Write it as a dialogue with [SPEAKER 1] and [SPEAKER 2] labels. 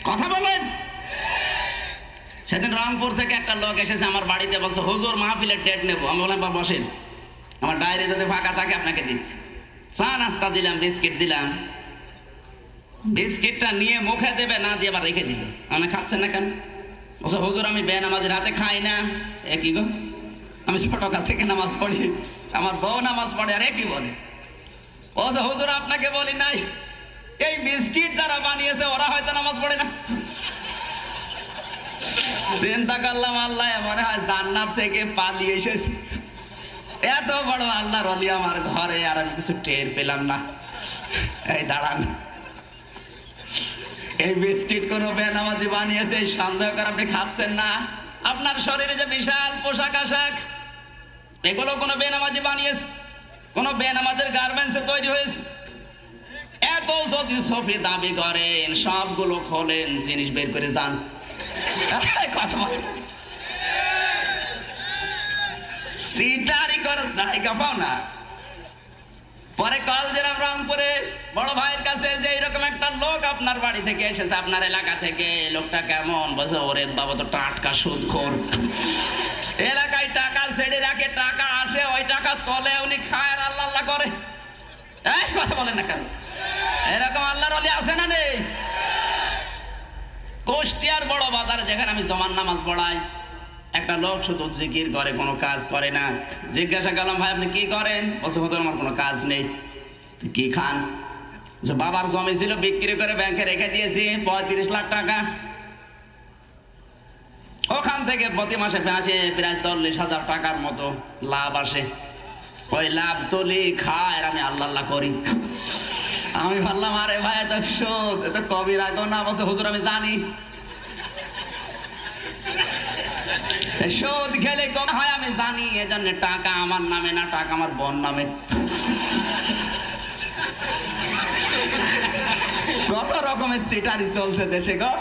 [SPEAKER 1] কথা বলেন। সেদিন রংপুর থেকে একটা লোক এসেছে আমার বাড়িতে, বলছে হুজুর মাহফিলের ডেট নেবো। আমি বললাম বা বসেন, আমার ডায়েরি যদি ফাঁকা থাকে আপনাকে দিচ্ছি। চা নাস্তা দিলাম, বিস্কিট দিলাম। বিস্কিটটা নিয়ে মুখে দেবে, না দিয়ে আবার রেখে দিল। মানে খাচ্ছেন না কেন? বলছে হুজুর আমি বেনামাজি রাতে খাই না। এ কি গো, আমি ছোটকাল থেকে নামাজ পড়ি, আমার বউ নামাজ পড়ে, আর এ কি বলে? বলছে হুজুর আপনাকে বলি নাই, এই বিস্কিট যারা বানিয়েছে ওরা হয়তো নামাজ পড়ে না। চিন্তা করলাম আল্লাহ মনে হয় জান্নাত থেকে পালিয়ে এসেছে। এত বড় আল্লাহর ওলি আমার ঘরে, আর আমি কিছু টের পেলাম না। এই দাঁড়ান, এই বিস্কিট কোন বেনামাজি বানিয়েছে এই সন্দেহ করে আপনি খাচ্ছেন না? আপনার শরীরে যে বিশাল পোশাক আশাক, এগুলো কোন বেনামাজি বানিয়েছে? কোন বেনামাজের গার্মেন্টসে তৈরি হয়েছে? এত যদি সফি দাবি করেন, সবগুলো খোলেন, জিনিস বের করে যান। কথা বলেন, সিটারি করার জায়গা পাও না। পরে কল দিলাম রংপুরে বড় ভাইয়ের কাছে যে এরকম একটা লোক আপনার বাড়ি থেকে এসেছে, আপনার এলাকা থেকে। লোকটা কেমন? বলছে ওরে বাবা তো টাটকা সুদখোর, এলাকায় টাকা ছেড়ে রাখে, টাকা আসে ওই টাকা তলে উনি খায় আর আল্লাহ আল্লাহ করে। এই কথা বলেন না কেন? এরকম আল্লাহর ওলি আছে না নেই? কুষ্টিয়ার বড় বাজারে যেখানে আমি জমান নামাজ পড়াই, একটা লোক শুধু জিকির করে, কোনো কাজ করে না। জিজ্ঞাসা করলাম ভাই আপনি কি করেন? বলছে হুজুর আমার কোনো কাজ নেই। কি খান? যে বাবার জমি ছিল বিক্রি করে ব্যাংকে রেখে দিয়েছি 35 লাখ টাকা। ওখান থেকে প্রতি মাসে আসে প্রায় 40,000 টাকার মতো লাভ আসে। ওই লাভ তুলি খায় আর আমি আল্লাহ আল্লাহ করি। আমি ভাবলাম আরে ভাই এত সুদ, এত কবির আগে না। বলছে হুজুর আমি জানি, সুদ খেলে কম হয় আমি জানি, এজন্য টাকা আমার নামে না, টাকা আমার বোন নামে। কত রকমের সিটারি চলছে দেশে গো।